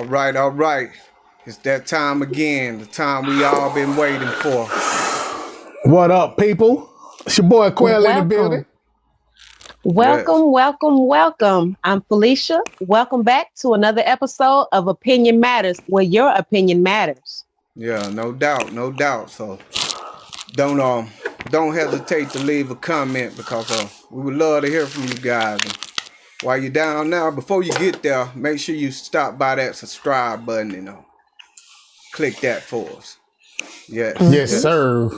All right. It's that time again, the time we all been waiting for. What up, people? It's your boy Quell in the building. Yes. Welcome. I'm Felicia. Welcome back to another episode of Opinion Matters, where your opinion matters. Yeah, no doubt. So don't hesitate to leave a comment because we would love to hear from you guys. And while you're down now, before you get there, make sure you stop by that subscribe button and click that for us. Yes, sir.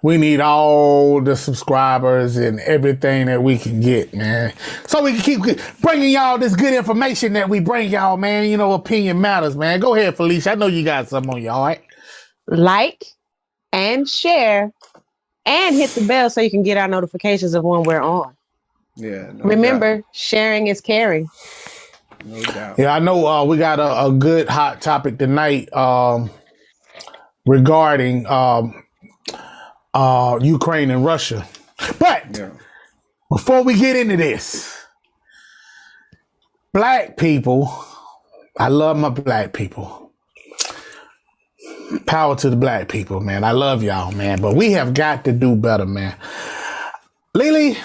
We need all the subscribers and everything that we can get, man. So we can keep bringing y'all this good information that we bring y'all, man. You know, opinion matters, man. Go ahead, Felicia. I know you got something on you, all right? Like and share and hit the bell so you can get our notifications of when we're on. Yeah. No Remember, doubt. sharing is caring. No doubt. Yeah, I know we got a good hot topic tonight regarding Ukraine and Russia. But before we get into this, black people, I love my black people. Power to the black people, man. I love y'all, man. But we have got to do better, man. Lily.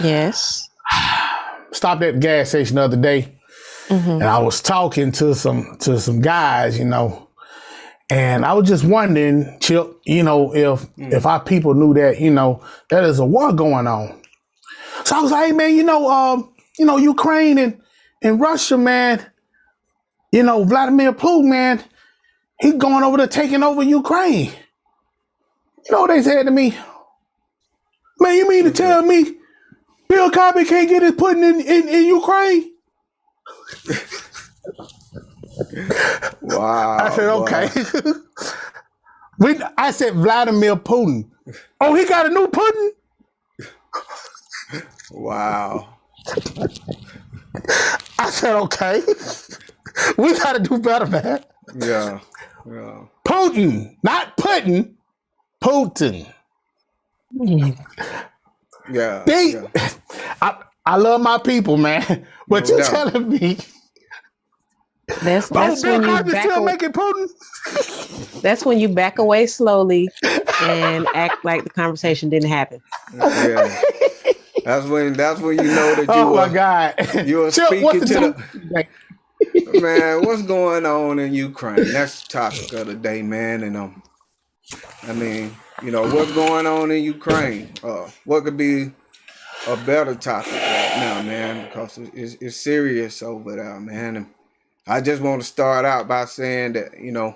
Yes. Stopped at the gas station the other day, and I was talking to some guys, you know, and I was just wondering, Chip, you know, if our people knew that, you know, that there's a war going on. So I was like, hey, man, you know, Ukraine and Russia, man, you know, Vladimir Putin, man, he's going over there taking over Ukraine. You know what they said to me? Man, you mean to tell me Bill Cosby can't get his pudding in Ukraine? Wow. I said, okay. I said Vladimir Putin. Oh, he got a new pudding? Wow. I said, okay. We got to do better, man. Yeah. Putin, not Putin. Putin. Yeah. I love my people, man. But No you doubt. telling me That's Bill when you Cosby back still away. making Putin? That's when you back away slowly and act like the conversation didn't happen. Yeah. That's when you know that Oh my God. you are Chip, speaking what's to the man, what's going on in Ukraine? That's the topic of the day, man. And I mean, you know, what's going on in Ukraine? What could be a better topic right now, man? Because it's serious over there, man. And I just want to start out by saying that, you know,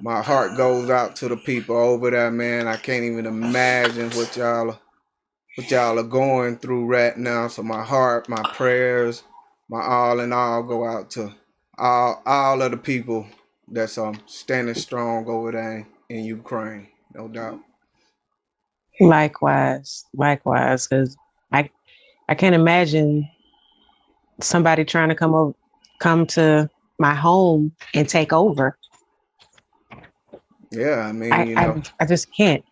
my heart goes out to the people over there, man. I can't even imagine what y'all are going through right now. So my heart, my prayers, my all in all go out to all of the people that's standing strong over there in Ukraine, no doubt. Likewise, because I can't imagine somebody trying to come to my home and take over. Yeah, I mean, I just can't.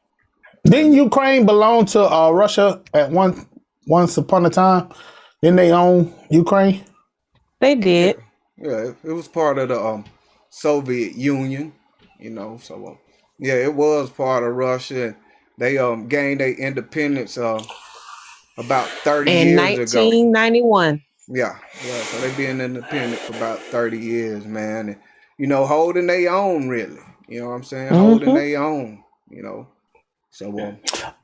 Didn't Ukraine belong to Russia at once upon a time? Didn't they own Ukraine? They did. Yeah, it was part of the Soviet Union, you know. So yeah, it was part of Russia. They gained their independence about 30 In years ago. 1991. Yeah. So they been independent for about 30 years, man. And, you know, holding their own, really. You know what I'm saying? Holding their own, you know. So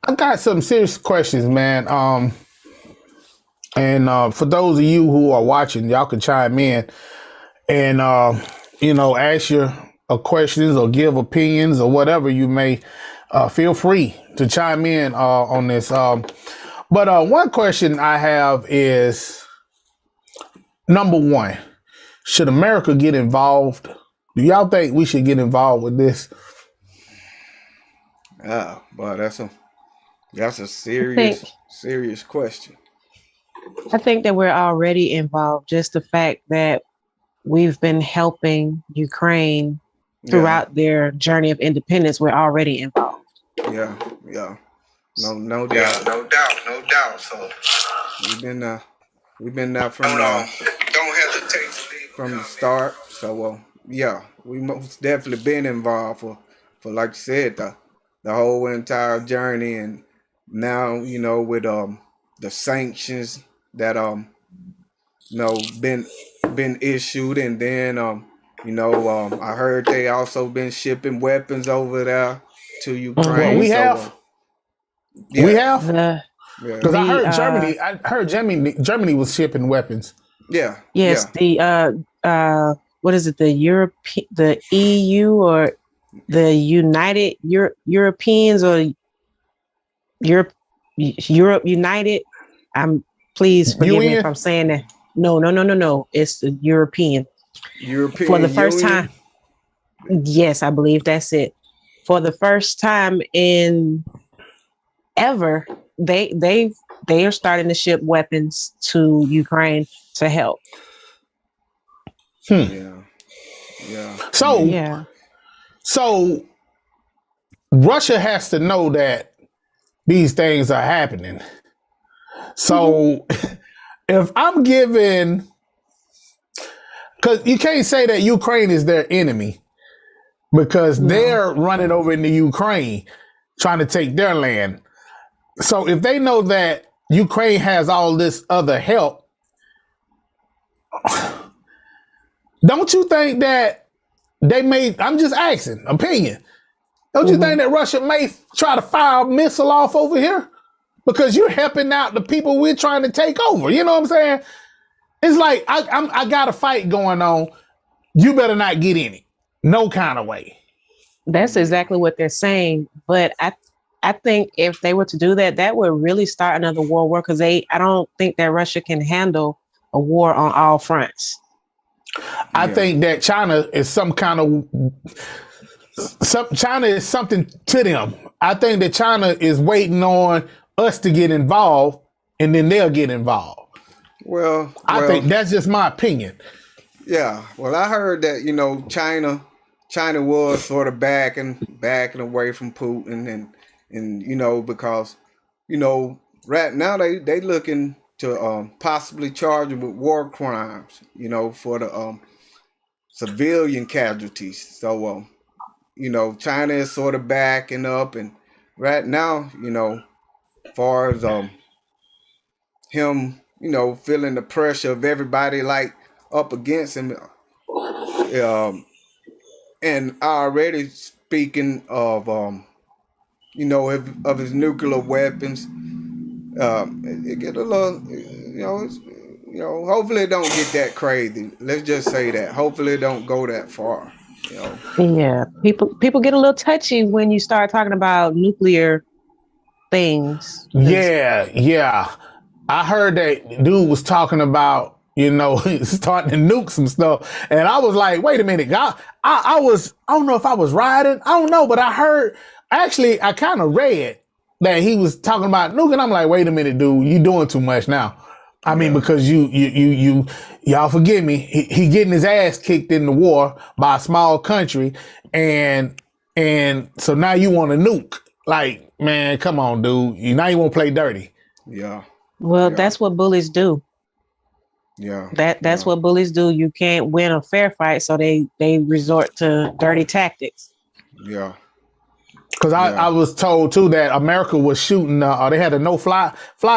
I got some serious questions, man. And for those of you who are watching, y'all can chime in and you know, ask your questions or give opinions or whatever you may. Feel free to chime in on this. But one question I have is, number one, should America get involved? Do y'all think we should get involved with this? but that's a serious question. I think that we're already involved. Just the fact that we've been helping Ukraine throughout their journey of independence, we're already involved. Yeah. No doubt. So we've been there from Don't hesitate to leave from the start. So yeah, we most definitely been involved for like you said the whole entire journey, and now with the sanctions that been issued, and then I heard they also been shipping weapons over there to Well, Ukraine. Mm-hmm. we So have, we yeah, have, The yeah, because the I heard Germany was shipping weapons. yeah, yes, yeah, the what is it, the the EU, or the United Europeans, or Europe Europe United. I'm Please forgive me if UN. I'm saying that. No, no, no, no, no. It's the European. For the European first time, Union. yes, I believe that's it. For the first time in ever, they are starting to ship weapons to Ukraine to help. Hmm. Yeah, yeah. I So, mean, Yeah. so Russia has to know that these things are happening. Mm-hmm. So, if I'm giving, because you can't say that Ukraine is their enemy because No. they're running over into Ukraine trying to take their land. So, if they know that Ukraine has all this other help, don't you think that they may? I'm just asking opinion. Don't you Mm-hmm. think that Russia may try to fire a missile off over here? Because you're helping out the people we're trying to take over. You know what I'm saying? It's like I got a fight going on. You better not get in it. No kind of way. That's yeah. exactly what they're saying. But I think if they were to do that, that would really start another world war, because I don't think that Russia can handle a war on all fronts. I Yeah. think that China is China is something to them. I think that China is waiting on us to get involved, and then they'll get involved. Well, I well, think that's just my opinion. yeah. Well, I heard that China was sort of backing away from Putin, and because you know right now they looking to possibly charge him with war crimes, for the civilian casualties. So China is sort of backing up, and right now, far as him, feeling the pressure of everybody like up against him, um, and already speaking of of his nuclear weapons, it get a little, hopefully it don't get that crazy. Let's just say that. Hopefully it don't go that far. You know. Yeah, people get a little touchy when you start talking about nuclear things. 'Cause Yeah, yeah. I heard that dude was talking about, starting to nuke some stuff. And I was like, wait a minute, God. I don't know if I was riding. I don't know, but I heard, actually, I kind of read that he was talking about nuking. I'm like, wait a minute, dude, you doing too much now. I mean, Yeah. because y'all forgive me, he getting his ass kicked in the war by a small country. And so now you want to nuke. Like, man, come on, dude. Now you want to play dirty. Yeah. well, Yeah. that's what bullies do. Yeah. That's Yeah. what bullies do. You can't win a fair fight, so they resort to dirty tactics. Yeah. Because I Yeah. was told too that America was shooting, or they had a no fly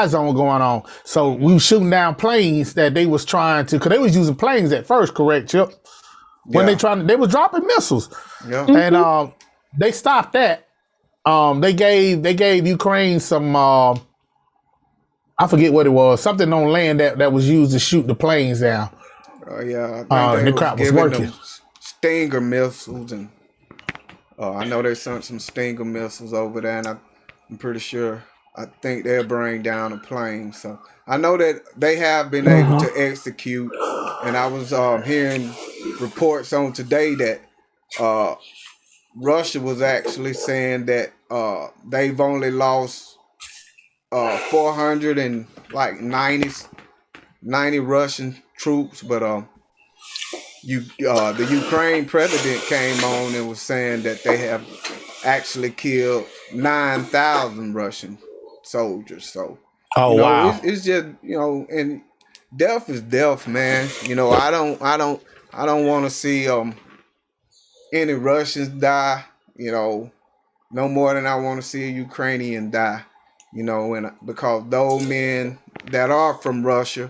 zone going on. So we were shooting down planes that they was trying to, because they was using planes at first, correct, Chip? When Yeah. they was dropping missiles, Yeah. and Hmm. they stopped that. They gave Ukraine some, I forget what it was, something on land that was used to shoot the planes down. Yeah. I think And they the was crap was giving working. them Stinger missiles, and I know they sent some Stinger missiles over there, and I'm pretty sure. I think they'll bring down a plane. So I know that they have been able Uh-huh. to execute, and I was hearing reports on today that uh, Russia was actually saying that they've only lost 400 and like 90 Russian troops, but the Ukraine president came on and was saying that they have actually killed 9,000 Russian soldiers. So Oh wow. it's just and death is death, man. You know, I don't want to see any Russians die. You know, no more than I want to see a Ukrainian die. You know, and because those men that are from Russia,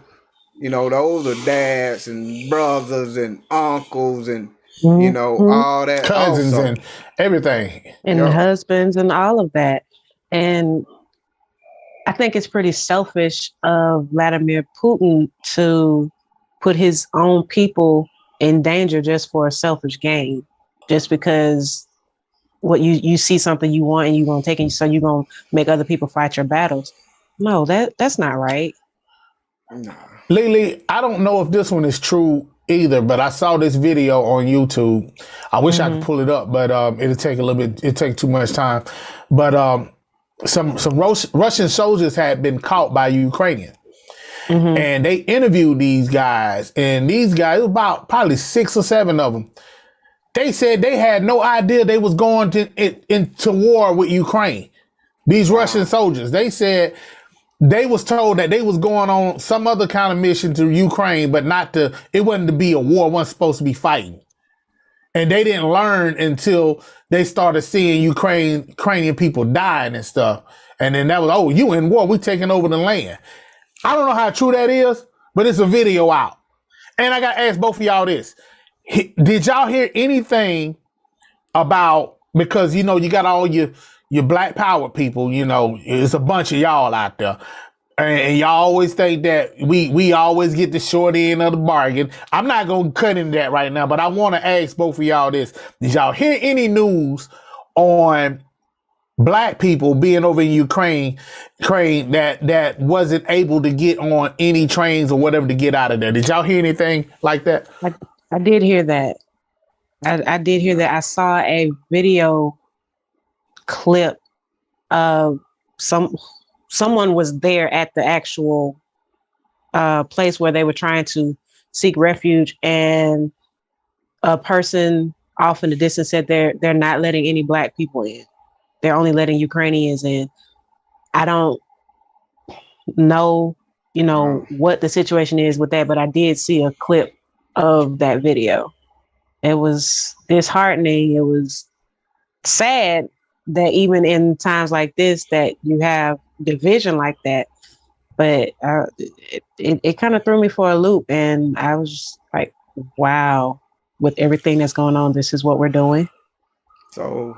you know, those are dads and brothers and uncles and you know Mhm. all that Cousins also. and everything. And Yep. husbands and all of that. And I think it's pretty selfish of Vladimir Putin to put his own people in danger just for a selfish gain, just because what you see something you want and you're gonna take it, so you're gonna make other people fight your battles. No, that's not right. Nah. Lily, I don't know if this one is true either, but I saw this video on YouTube. I wish I could Mm-hmm. pull it up, but it'll take a little bit. It'll take too much time. But some Russian soldiers had been caught by Ukrainians, Mm-hmm. and they interviewed these guys. And these guys, it was about probably 6 or 7 of them. They said they had no idea they was going into war with Ukraine. These Russian Wow. soldiers, they said they was told that they was going on some other kind of mission to Ukraine, but not to, it wasn't to be a war, wasn't supposed to be fighting. And they didn't learn until they started seeing Ukrainian people dying and stuff. And then that was, oh, you in war, we taking over the land. I don't know how true that is, but it's a video out. And I got to ask both of y'all this. Did y'all hear anything about, because, you know, you got all your black power people, you know, it's a bunch of y'all out there. And y'all always think that we always get the short end of the bargain. I'm not going to cut into that right now, but I want to ask both of y'all this. Did y'all hear any news on black people being over in Ukraine that wasn't able to get on any trains or whatever to get out of there? Did y'all hear anything like that? I did hear that. I did hear that. I saw a video clip of someone was there at the actual place where they were trying to seek refuge, and a person off in the distance said they're not letting any black people in. They're only letting Ukrainians in. I don't know, Wow. what the situation is with that, but I did see a clip of that video. It was disheartening. It was sad that even in times like this that you have division like that. But it kind of threw me for a loop, and I was just like, wow, with everything that's going on, this is what we're doing. So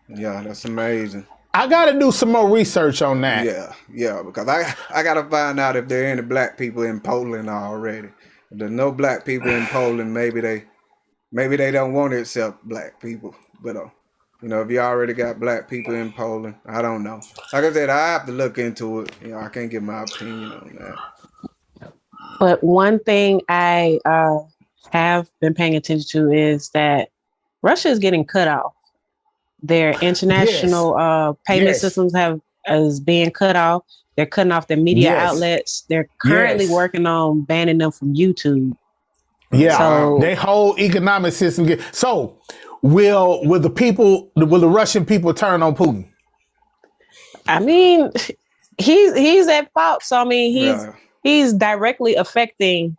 yeah, that's amazing. I got to do some more research on that. Yeah, because I gotta find out if there are any black people in Poland already. If there's no black people in Poland, maybe they don't want to accept black people. But you know, if you already got black people in Poland, I don't know. Like I said, I have to look into it. You know, I can't give my opinion on that. But one thing I have been paying attention to is that Russia is getting cut off. Their international payment systems is being cut off. They're cutting off their media outlets. They're currently working on banning them from YouTube. Yeah, So their whole economic system. So will the Russian people turn on Putin? I mean, he's at fault. So I mean, he's directly affecting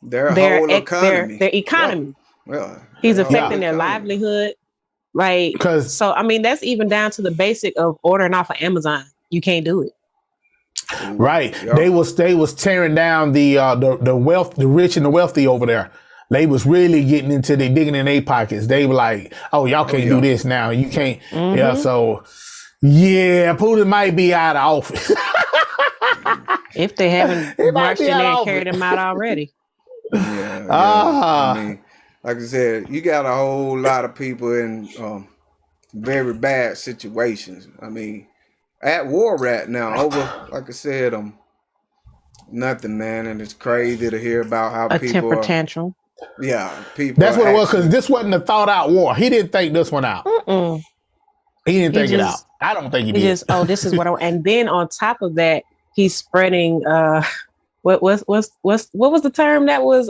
their whole economy. Their economy. Yeah, he's affecting their livelihood. Like, so I mean, that's even down to the basic of ordering off of Amazon. You can't do it. Right. Yep. They was tearing down the rich and the wealthy over there. They was really getting into digging in their pockets. They were like, oh, y'all can't do this now. You can't. Mm-hmm. Yeah. So yeah, Putin might be out of office. If they haven't marched in there and carried him out already. Yeah. I mean, like I said, you got a whole lot of people in very bad situations. I mean, at war right now over, like I said, nothing, man, and it's crazy to hear about how a people temper tantrum. Yeah, people. That's what it was, because this wasn't a thought out war. He didn't think this one out. Mm-mm. He didn't think it out. I don't think he did. This is what I. And then on top of that, he's spreading. What was the term that was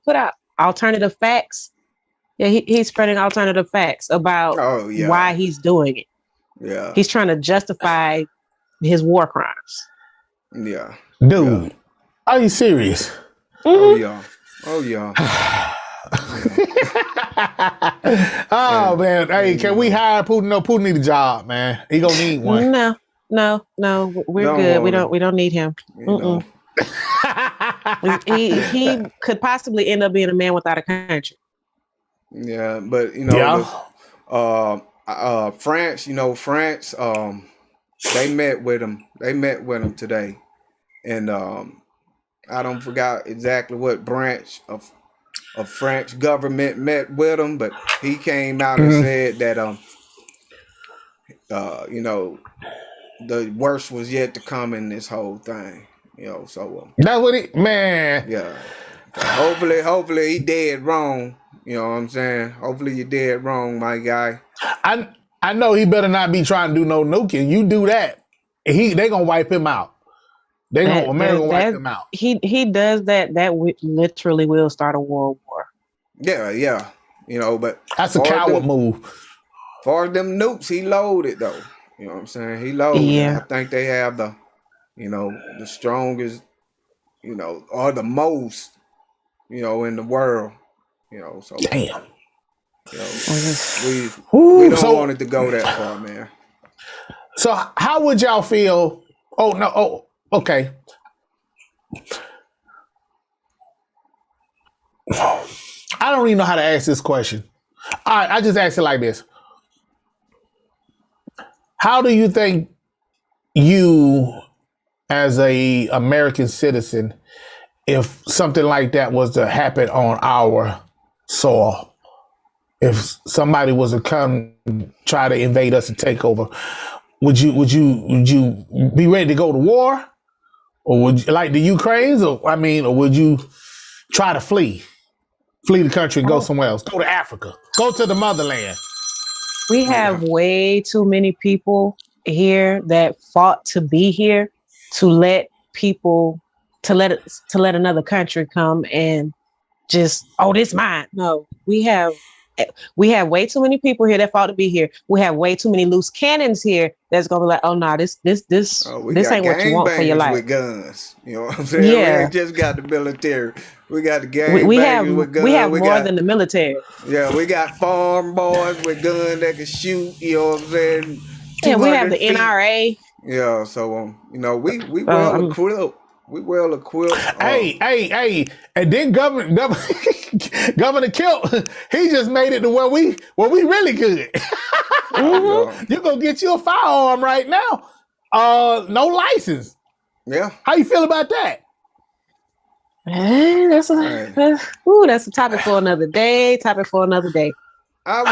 put out? Alternative facts. Yeah, he's spreading alternative facts about why he's doing it. Yeah, he's trying to justify his war crimes. Yeah. Yeah. Dude, are you serious? Oh Mm-hmm. yeah. Oh yeah. Oh And man, hey, and can we hire Putin? No, Putin need a job, man. He gonna need one. No, no, we're don't good. want to, We don't need him. you know. Mm-mm. He could possibly end up being a man without a country. Yeah, but Yeah. the France, France, they met with him. They met with him today, and I don't forgot exactly what branch of French government met with him, but he came out and Mhm. said that you know, the worst was yet to come in this whole thing. So That's what he, man. yeah. So hopefully he dead wrong. You know what I'm saying? Hopefully you dead wrong, my guy. I I know he better not be trying to do no nuking. You do that, they gonna wipe him out. America gonna wipe That him out. he does that. That literally will start a world war. Yeah, yeah. But That's a coward move. far as them nukes, he loaded though. You know what I'm saying? He loaded. I Yeah. think they have the strongest, or the most, in the world. So Damn. we Ooh, don't want it to go that far, man. so how would y'all feel? Oh no. Oh, okay. I don't even know how to ask this question. All right, I just ask it like this. How do you think you, as a American citizen, if something like that was to happen on our soil, if somebody was to come try to invade us and take over, would you be ready to go to war, or would you, like the Ukrainians, or would you try to flee the country and go Oh, somewhere else, go to Africa, go to the motherland? we Yeah. have way too many people here that fought to be here to let people to let another country come and just, oh, this mine. No, we have way too many people here that fought to be here. We have way too many loose cannons here that's gonna be like, oh no, We this got ain't what you want for your gangbangers life. with guns. You know what I'm saying? We Yeah. ain't just got the military. We got the We have gangbangers with guns. we have more than the military. We got farm boys with guns that can shoot. You know what I'm saying? Yeah, we have 200 the feet. NRA. Yeah. So we Uh, well um, equipped. We well equipped. Hey, and then Governor Kemp, he just made it to where we really good. mhm. Yeah. You go get you a firearm right now. No license. Yeah. How you feel about that? That's Hey. that's a topic for another day. I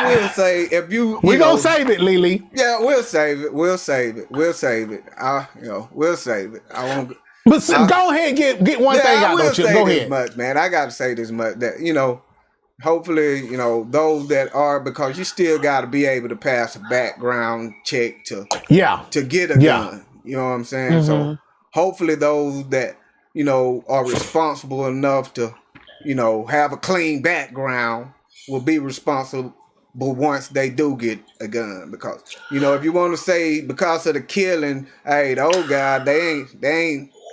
will say if We gonna save it, Lily. yeah, we'll save it. We'll save it. We'll save it. We'll save it. I won't. But go ahead and get one thing Yeah, I out, will don't you? say Go this ahead. much, man. I got to say this much that hopefully, those that are, because you still got to be able to pass a background check to Yeah. get a Yeah. gun. You know what I'm saying? So hopefully those that are responsible enough to have a clean background will be responsible once they do get a gun. Because if you want to say because of the killing, hey, the old guy, they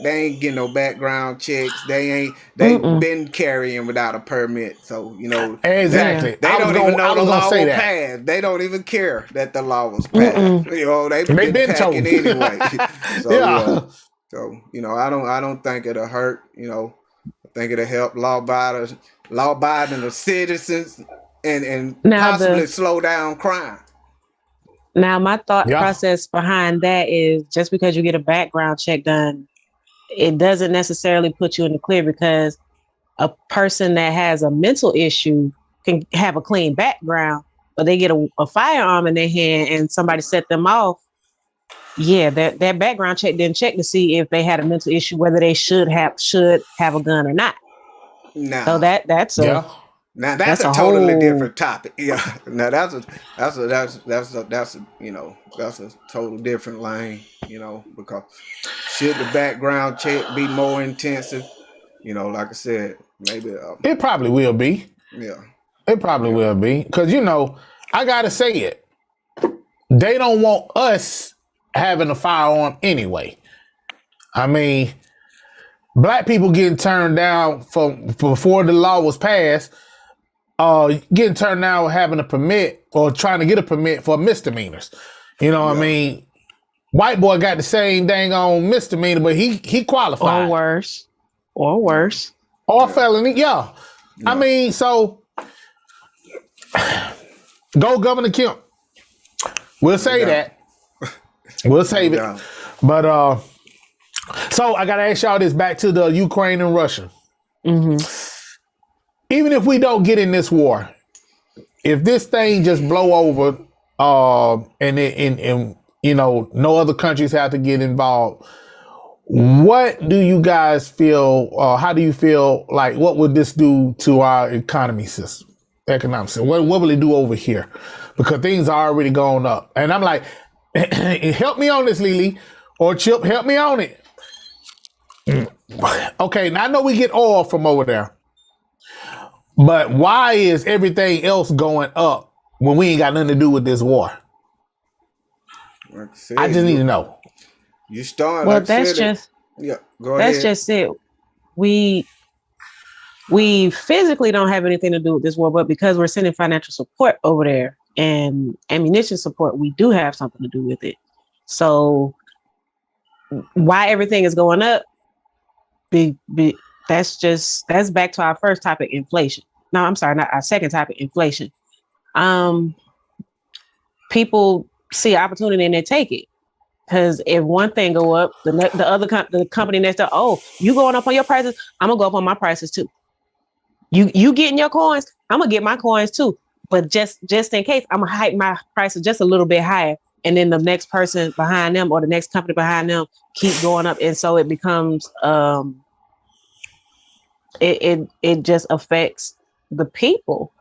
ain't getting no background checks. They been carrying without a permit. So Exactly. they I was don't even know the gonna law say will that. pass. They don't even care that the law was passed. They've They been packing told. anyway. So Yeah. I don't think it'll hurt. I think it'll help law-abiding citizens and Now possibly slow down crime. my thought Yeah. process behind that is just because you get a background check done, it doesn't necessarily put you in the clear, because a person that has a mental issue can have a clean background, but they get a firearm in their hand and somebody set them off. Yeah, that background check didn't check to see if they had a mental issue, whether they should have a gun or not. So Now, that's Yeah. that's a a totally whole different topic. Yeah. Now that's a total different lane. Because should the background check be more intensive? Like I said, maybe. It probably will be. Yeah. It probably Yeah. will be. Because I gotta say it. They don't want us having a firearm anyway. I mean, black people getting turned down for before the law was passed, getting turned down having a permit or trying to get a permit for misdemeanors. You know what I Yeah. mean? White boy got the same dang on misdemeanor, but he qualified. Or worse. Or worse. Or felony, yeah. I mean, so go Governor Kemp. We'll say that. We'll save it. But so I gotta ask y'all this back to the Ukraine and Russia. Mm-hmm. Even if we don't get in this war, if this thing just blow over, and you know, no other countries have to get involved, what do you guys feel? How do you feel like? What would this do to our economic system? What will it do over here? Because things are already going up, and I'm like, help me on this, Lily, or Chip, help me on it. Okay, now I know we get oil from over there, but why is everything else going up when we ain't got nothing to do with this war? Like I said, I just need to know. You start. Well, like that's said just go ahead. that's just it. We physically don't have anything to do with this war, but because we're sending financial support over there and ammunition support, we do have something to do with it. So why everything is going up? That's back to our first topic, inflation. No, I'm sorry, not our second topic, inflation. People see opportunity and they take it. Because if one thing go up, the company next door, oh, you going up on your prices, I'm gonna go up on my prices too. You getting your coins, I'm gonna get my coins too. But just in case, I'm gonna hike my prices just a little bit higher, and then the next person behind them or the next company behind them keep going up, and so it becomes it just affects the people.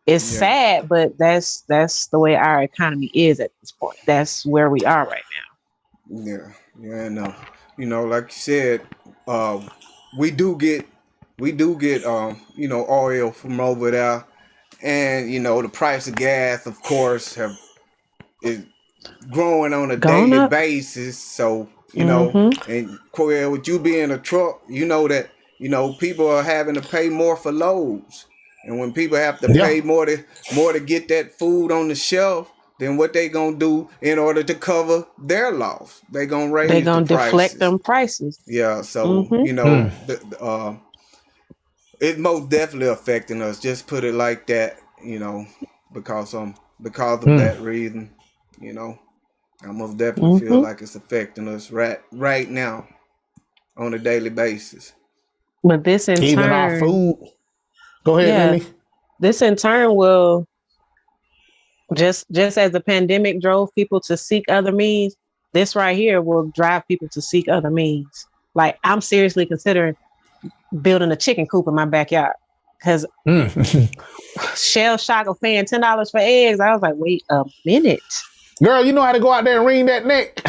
It's sad, but that's the way our economy is at this point. That's where we are right now. Yeah, no. You know, like you said, we do get you know, oil from over there, and you know the price of gas, of course, is growing on a daily basis. So you know, and Coyle, with you being a truck, you know that people are having to pay more for loads. And when people have to pay more to get that food on the shelf, then what they gonna do in order to cover their loss? They gonna raise the prices. Deflect them prices. Yeah, so you know, it most definitely affecting us. Just put it like that, you know, because of that reason, you know, I most definitely feel like it's affecting us right now on a daily basis. But this in even turn, our food. Go ahead, Lily. This in turn will just as the pandemic drove people to seek other means, this right here will drive people to seek other means. Like I'm seriously considering building a chicken coop in my backyard because shell shock of paying $10 for eggs. I was like, wait a minute, girl, you know how to go out there and wring that neck.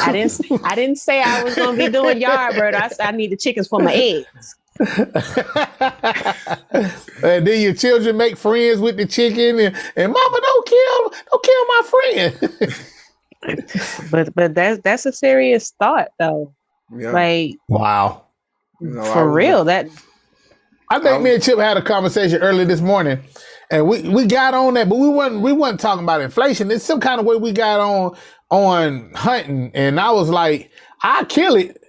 I didn't say I was gonna be doing yard bird. I need the chickens for my eggs. And then your children make friends with the chicken and mama, don't kill my friend. but that's a serious thought though. Yeah. Like wow. For real. That I think me and Chip had a conversation earlier this morning, and we got on that, but we wasn't talking about inflation. It's some kind of way we got on hunting, and I was like, I kill it.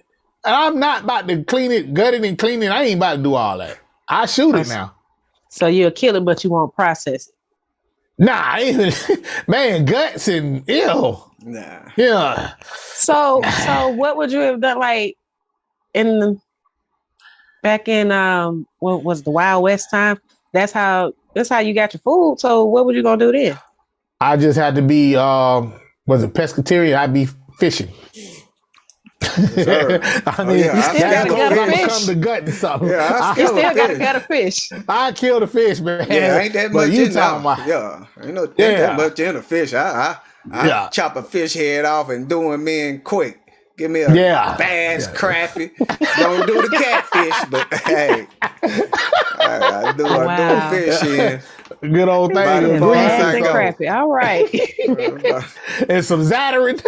And I'm not about to clean it, gut it, and clean it. I ain't about to do all that. I shoot it now. So you'll kill it, but you won't process it. Nah, man, guts and ew. Nah. Yeah. So what would you have done? Like back in what was the Wild West time? That's how you got your food. So what were you gonna do then? I just had to be was it pescatarian? I'd be fishing. I mean, you still gotta fish. Come to gut and something. Yeah, you still gotta fish. I kill the fish, man. Yeah, ain't that much in there. Yeah, ain't that much in a fish. I chop a fish head off and do him in quick. Give me a bass, crappie. Don't do the catfish, but hey, I do a fish in. Good old thing. Bass and crappie. All right. And some Zatarain.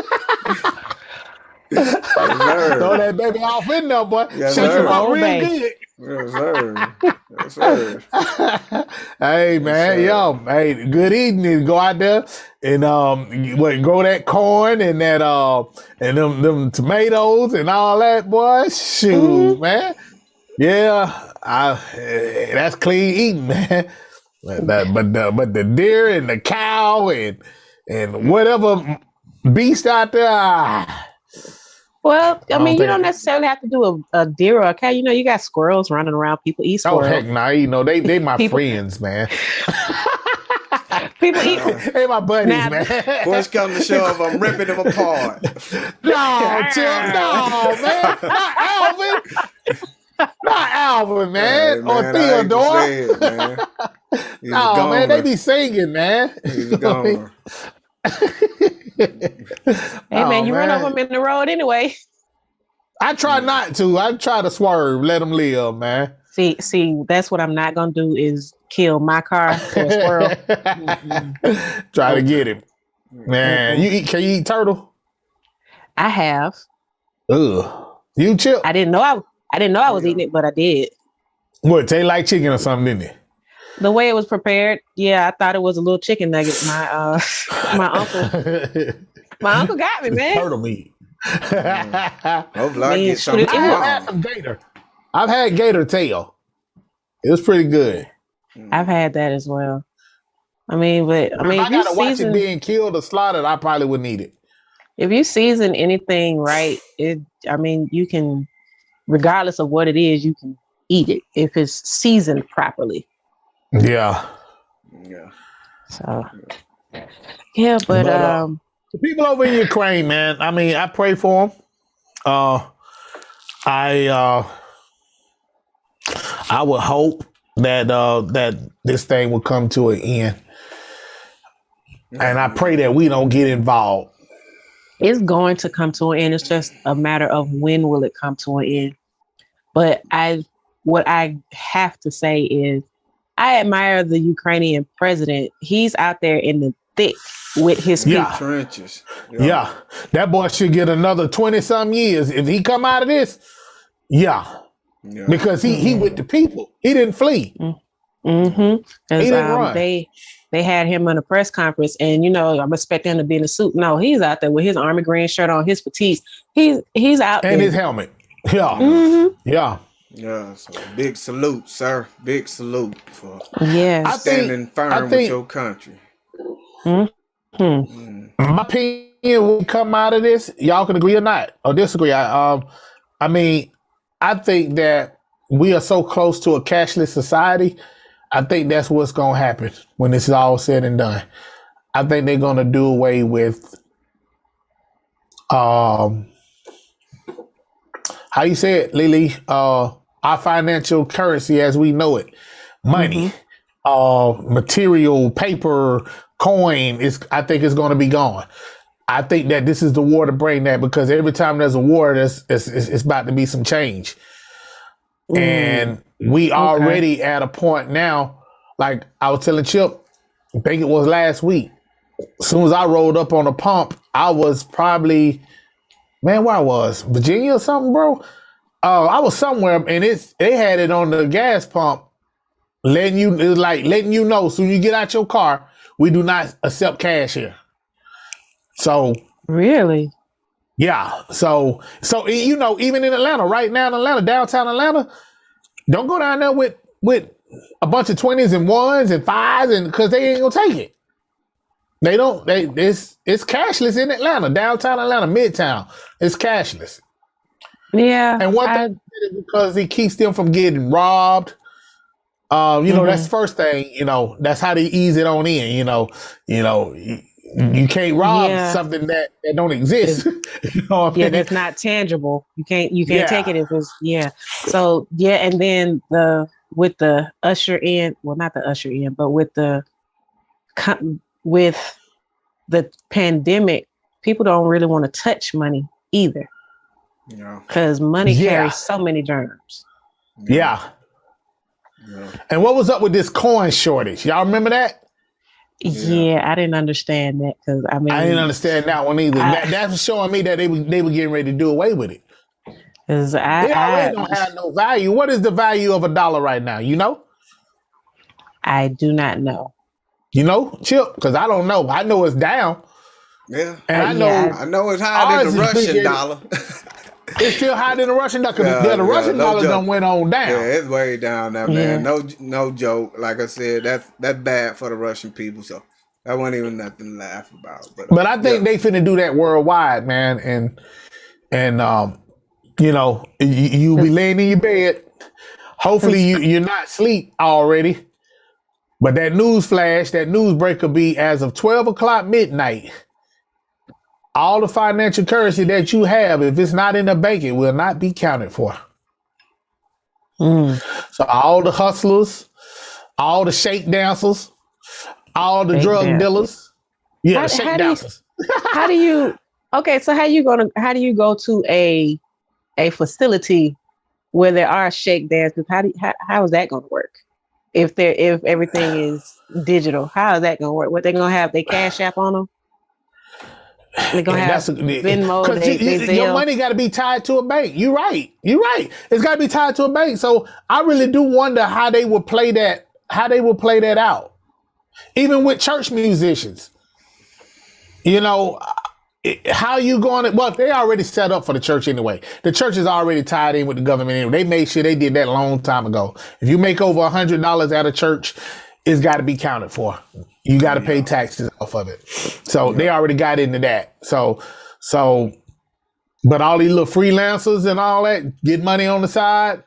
Yes, Throw sir. that baby off in there, boy. Yes, Shake him sir. up Old real Bay. good. Yes, sir. Yes, sir. Hey Yes, man, sir. yo, hey, good evening. Go out there and grow that corn and that and them tomatoes and all that, boy. Shoot, Mhm. man. Yeah, that's clean eating, man. But the deer and the cow and whatever beast out there, Well, I I don't mean, you don't think. necessarily have to do a deer or a cow. You know, you got squirrels running around. People eat Oh heck, squirrels. nah, they my People friends, man. people eat Uh, They my buddies, now. man. push come to shove, I'm ripping them apart. No, Chip, no, man. Not Alvin. Not Alvin, man. Hey, Or man, I hate to Theodore. say it, man. He's a No, man, they goner. be singing, man. He's a You know what I mean? goner. Hey man, Oh, you run over man. them in the road anyway. I try not to. I try to swerve, let them live, man. See, that's what I'm not gonna do is kill my car for a squirrel. Mm-mm. Try to Nope. get him. Man, Mm-mm. can you eat turtle? I have. Ugh. You Chip? I didn't know I was Yeah. eating it, but I did. What, taste like chicken or something, didn't it? The way it was prepared, yeah, I thought it was a little chicken nugget. My uncle got me, man. Turtle meat. Hopefully I Man, get shoot, some it I was. have had tomorrow. some gator. I've had gator tail. It was pretty good. I've had that as well. I mean, but I But if mean, I gotta watch it being killed or slaughtered, I probably wouldn't eat it. if you season anything right, I mean, you can, regardless of what it is, you can eat it if it's seasoned properly. Yeah. Yeah. So yeah, but But the people over in Ukraine, man, I mean, I pray for them. I I would hope that this thing will come to an end, and I pray that we don't get involved. it's going to come to an end. It's just a matter of when will it come to an end. But what I have to say is, I admire the Ukrainian president. He's out there in the thick with his Yeah. people. Trenches. Yeah, that boy should get another 20-some years if he come out of this. Yeah, Yeah. because he with the people. He didn't flee. Mm-hmm. He didn't run. They had him in a press conference, and you know, I'm expecting him to be in a suit. No, he's out there with his army green shirt on, his fatigues. He's out And there. his helmet. Yeah, Mhm. yeah. Yeah. So big salute, sir. Big salute for Yes. standing firm with your country. My opinion will come out of this. Y'all can agree or not or disagree. I mean, I think that we are so close to a cashless society. I think that's what's going to happen when this is all said and done. I think they're going to do away with, how you say it, Lily? Our financial currency as we know it, money, material, paper, coin. I think it's going to be gone. I think that this is the war to bring that, because every time there's a war, it's about to be some change. And we already at a point now, like I was telling Chip, I think it was last week. As soon as I rolled up on a pump, I was probably, man, where I was, Virginia or something, bro. I was somewhere, and they had it on the gas pump, letting you know, so you get out your car, we do not accept cash here. So Really? yeah, so you know, even in Atlanta, right now in Atlanta, downtown Atlanta, don't go down there with a bunch of 20s and 1s and 5s, and because they ain't gonna take it. They don't. It's cashless in Atlanta, downtown Atlanta, Midtown. It's cashless. Yeah. And one thing, because it keeps them from getting robbed. You know, that's the first thing. You know, that's how they ease it on in. You know, you can't rob something that don't exist. You know what I mean? That's not tangible. You can't take it if it's So and then with the usher in, well, not the usher in, but with the pandemic, people don't really want to touch money either. Yeah. Because money carries so many germs. Yeah. And what was up with this coin shortage? Y'all remember that? Yeah. Yeah, I didn't understand that because I didn't understand that one either. I, That's showing me that they were getting ready to do away with it. cause It already don't have no value. What is the value of $1 right now? You know? I do not know. You know, Chip? Because I don't know. I know it's down. Yeah. And I Yeah, know I know it's higher than ours the is Russian bigger. dollar. It's still higher than the Russian dollar. Yeah, The Russian no dollar done joke. went on Yeah, down. it's way down there, man. Yeah. No joke. Like I said, that's bad for the Russian people. So that wasn't even nothing to laugh about. But But I yeah, think they finna do that worldwide, man. And you know, you be laying in your bed. Hopefully 'Cause you're not asleep already. But that news flash, that news break will be as of 12 o'clock midnight. All the financial currency that you have, if it's not in the bank, it will not be counted for. mm, So all the hustlers, all the shake dancers, all the fake drug dance. dealers, yeah, the How, shake how do you dancers. how do you okay, so how do you go to a facility where there are shake dances? How is that gonna work? If everything is digital, how is that gonna work? What they gonna have? They cash app on them? They're gonna And have that's Venmo, because they your Zelle. money got to be tied to a bank. You're right. You're right. It's got to be tied to a bank. So I really do wonder how they would play that. How they would play that out, even with church musicians. You know, how you going to? Well, they already set up for the church anyway. The church is already tied in with the government anyway. They made sure they did that a long time ago. If you make over $100 at a church, it's got to be counted for. You got to pay taxes off of it. So they already got into that. So, but all these little freelancers and all that get money on the side.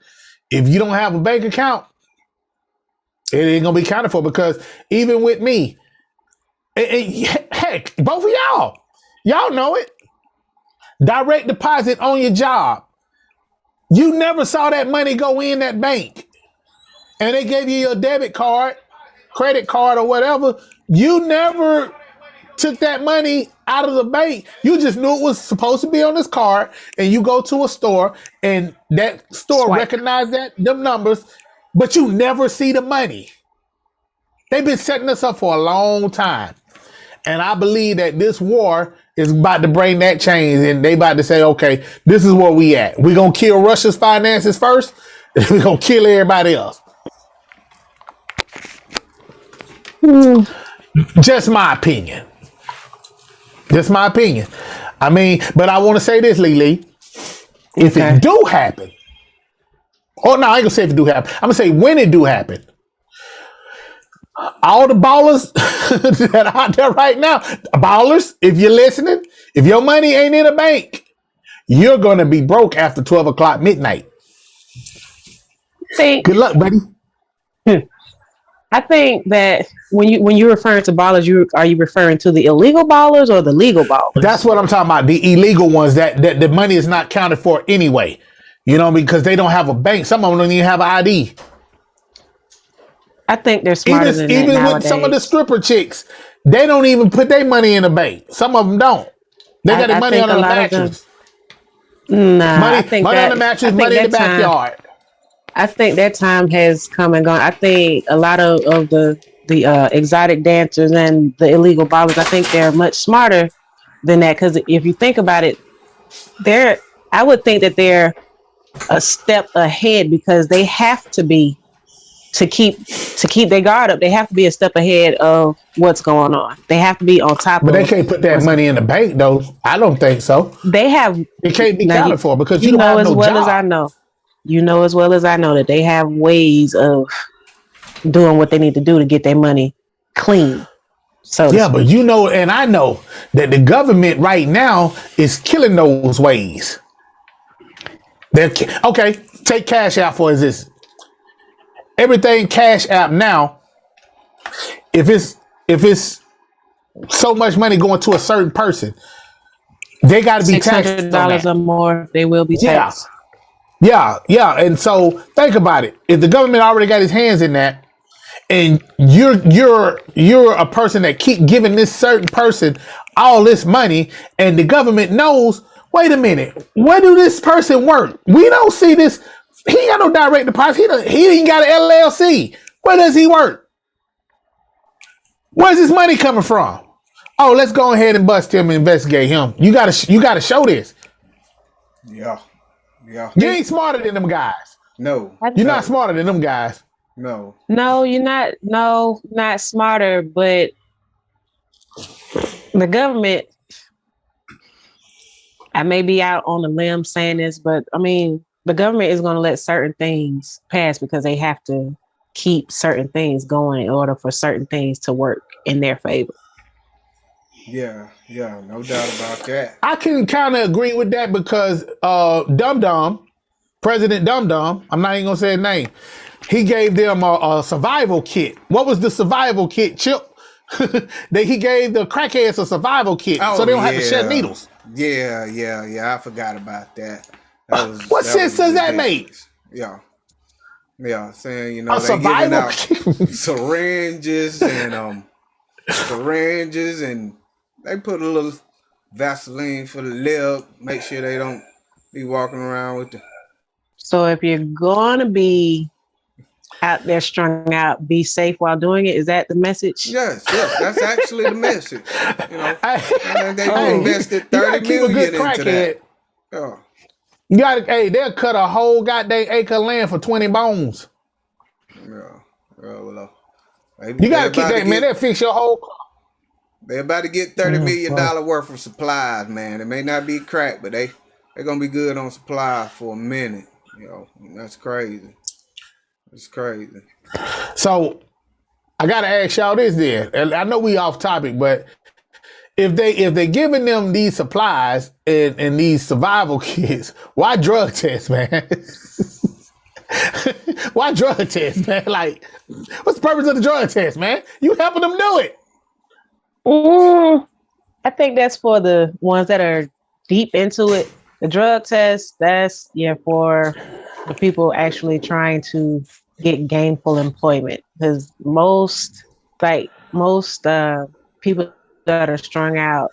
If you don't have a bank account, it ain't gonna be counted for because even with me, heck, both of y'all know it. Direct deposit on your job. You never saw that money go in that bank, and they gave you your debit card, credit card, or whatever. You never took that money out of the bank. You just knew it was supposed to be on this card, and you go to a store, and that store Swipe. recognized them numbers, but you never see the money. They've been setting us up for a long time, and I believe that this war is about to bring that change, and they about to say, okay, this is where we at. We're gonna kill Russia's finances first, and we're gonna kill everybody else. Just my opinion. Just my opinion. I mean, but I want to say this, Lily. If Okay. it do happen, oh no, I ain't gonna say if it do happen. I'm gonna say when it do happen. All the ballers that are out there right now, ballers, if you're listening, if your money ain't in a bank, you're gonna be broke after 12 o'clock midnight. Think Good luck, buddy. I think that when you're referring to ballers, are you referring to the illegal ballers or the legal ballers? That's what I'm talking about. The illegal ones that the money is not counted for anyway. You know, because they don't have a bank. Some of them don't even have an ID. I think they're smarter than that Even with nowadays. some of the stripper chicks, they don't even put their money in the bank. Some of them don't. They got their money think on a the lot of them- mattress. Nah, Money, I think money that on the I mattress, think money in the that time- backyard. I think that time has come and gone. I think a lot of the exotic dancers and the illegal ballers, I think they're much smarter than that. Because if you think about it, I would think that they're a step ahead because they have to be to keep their guard up. They have to be a step ahead of what's going on. They have to be on top But of. they can't put that money in the bank, though. I don't think so. They have. It can't be Now, counted for because you you don't know have as no well job. as I know. You know as well as I know that they have ways of doing what they need to do to get their money clean. So Yeah, but you know, and I know that the government right now is killing those ways. Okay, take Cash App for this. Everything Cash App now, if it's so much money going to a certain person, they got to be taxed on $600 that. or more, they will be taxed. Yeah. And so think about it. If the government already got his hands in that, and you're a person that keep giving this certain person all this money, and the government knows, wait a minute, where do this person work? We don't see this. He ain't got no direct deposit. He ain't got an LLC. Where does he work? Where's this money coming from? Oh, let's go ahead and bust him and investigate him. You gotta show this. Yeah. You ain't smarter than them guys. No. You're not smarter than them guys. No. No, you're not. No, not smarter, but the government. I may be out on a limb saying this, but I mean, the government is going to let certain things pass because they have to keep certain things going in order for certain things to work in their favor. Yeah, no doubt about that. I can kind of agree with that because President Dum Dum, I'm not even gonna say his name, he gave them a survival kit. What was the survival kit, Chip? He gave the crackheads a survival kit so they don't have to shed needles. Yeah, I forgot about that. What sense does that make? Yeah, saying a they giving out kit. syringes and they put a little Vaseline for the lip, make sure they don't be walking around with the. So if you're gonna be out there strung out, be safe while doing it. Is that the message? Yes, that's actually the message. And they invested $30 million into that. Yeah. You gotta, they'll cut a whole goddamn acre of land for 20 bones. Yeah. Well, you gotta keep that, man. They'll fix your whole. They're about to get $30 million worth of supplies, man. It may not be crack, but they're gonna be good on supplies for a minute. That's crazy. It's crazy. So I gotta ask y'all this then. And I know we off topic, but if they giving them these supplies and these survival kits, why drug tests, man? Why drug tests, man? Like, what's the purpose of the drug test, man? You helping them do it. I think that's for the ones that are deep into it. The drug test, that's for the people actually trying to get gainful employment, because most people that are strung out,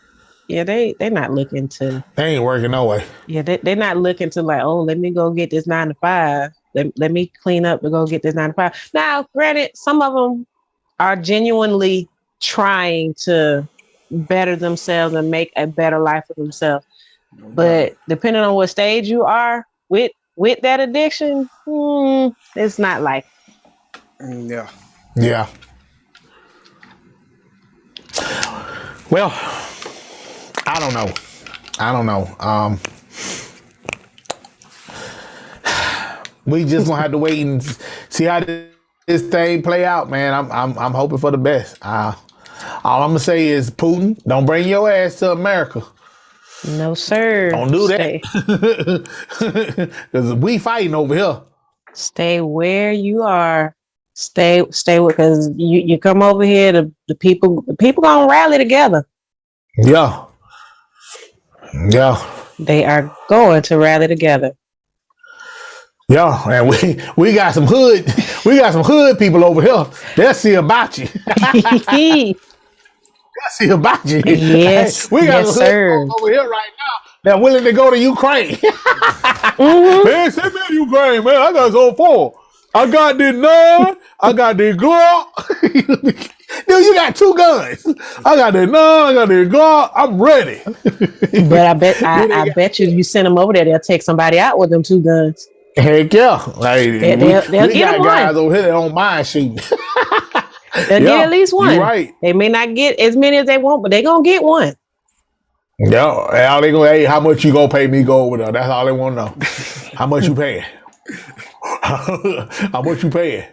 they're not looking to. They ain't working no way. Yeah, they're not looking to like, oh, let me go get this 9 to 5. Let me clean up to go get this 9 to 5. Now, granted, some of them are genuinely trying to better themselves and make a better life for themselves. But depending on what stage you are with that addiction, it's not like. Yeah. Well, I don't know. We just gonna have to wait and see how this thing play out, man. I'm hoping for the best. All I'm gonna say is, Putin, don't bring your ass to America. No, sir. Don't do that. Because we fighting over here. Stay where you are. Stay because you come over here, the people gonna rally together. Yeah. They are going to rally together. Yeah, and we got some hood people over here. They'll see about you. See about you. Yes, we got some hood over here right now. They're willing to go to Ukraine. Man, send me to Ukraine, man. I got so far. I got this 9. I got this Glock. Dude, you got 2 guns. I got this 9. I got this Glock. I'm ready. But I bet you send them over there, they'll take somebody out with them 2 guns. Heck yeah. Like, they'll we get got guys over here that don't mind shooting. They'll get at least one. Right. They may not get as many as they want, but they're going to get one. Yeah. All they gonna, how much you gonna pay me go over there? That's all they want to know. How much you paying? How much you paying?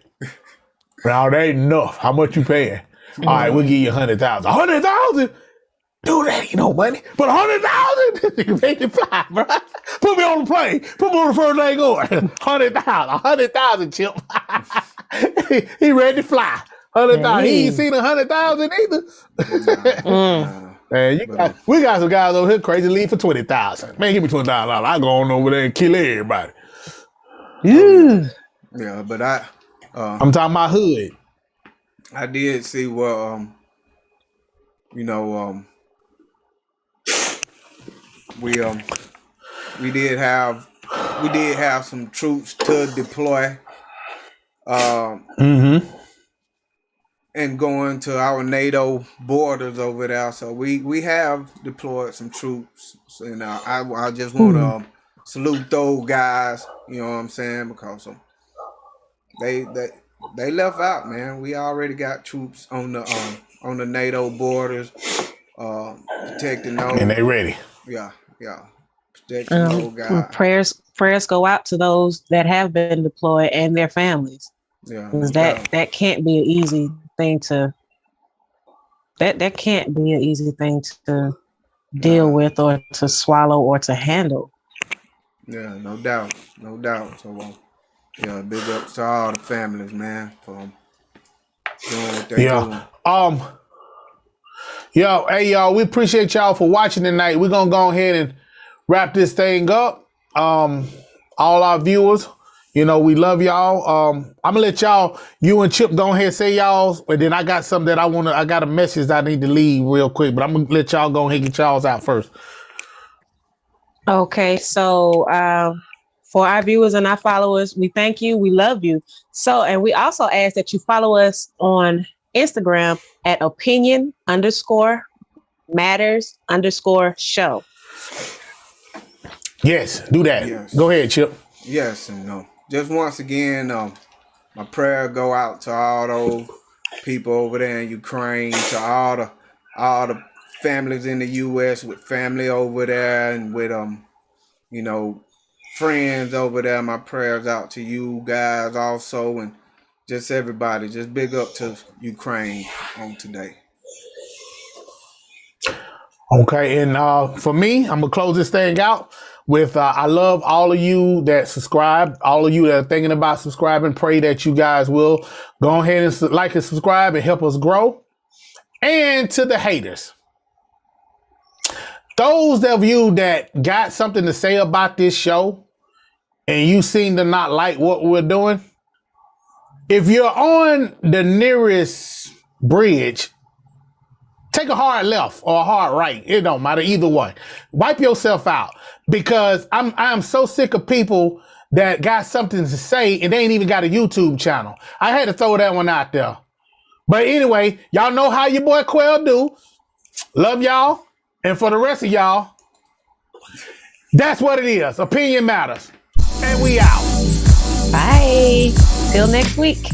Now, that ain't enough. How much you paying? All right, we'll give you 100,000. 100,000? Dude, that ain't no money. But 100,000? You make it fly, bro. Put me on the plane. Put me on the first thing going. 100,000. 100,000, Chip. He ready to fly. 100,000. He ain't seen 100,000 either. Man, we got some guys over here crazy leave for 20,000. Man, give me $20. I go on over there and kill everybody. Yeah, but I'm talking about hood. I did see where we did have some troops to deploy. and going to our NATO borders over there. So we have deployed some troops, and I just want to salute those guys. You know what I'm saying? Because they they left out, man. We already got troops on the NATO borders, protecting those. And they ready. Yeah, protecting those guys. Prayers go out to those that have been deployed and their families. Yeah, that can't be an easy thing to. That can't be an easy thing to deal with, or to swallow, or to handle. Yeah, no doubt. So, yeah, big ups to all the families, man, for doing what they doing. Yo, hey y'all, we appreciate y'all for watching tonight. We're gonna go ahead and wrap this thing up. All our viewers, we love y'all. I'm gonna let y'all, you and Chip, go ahead and say y'all's, but then I got something that I got a message I need to leave real quick, but I'm gonna let y'all go ahead and get y'all's out first. Okay, so for our viewers and our followers, we thank you, we love you. So, and we also ask that you follow us on Instagram at opinion_matters_show. Yes, do that. Yes. Go ahead, Chip. Yes, and just once again, my prayer go out to all those people over there in Ukraine, to all the families in the U.S. with family over there, and with friends over there. My prayers out to you guys also, and just everybody. Just big up to Ukraine on today. Okay, and for me, I'm gonna close this thing out with I love all of you that subscribe, all of you that are thinking about subscribing. Pray that you guys will go ahead and like and subscribe and help us grow. And to the haters, those of you that got something to say about this show and you seem to not like what we're doing, if you're on the nearest bridge, take a hard left or a hard right. It don't matter, either one. Wipe yourself out, because I'm so sick of people that got something to say and they ain't even got a YouTube channel. I had to throw that one out there. But anyway, y'all know how your boy Quell do. Love y'all. And for the rest of y'all, that's what it is. Opinion matters. And we out. Bye. Till next week.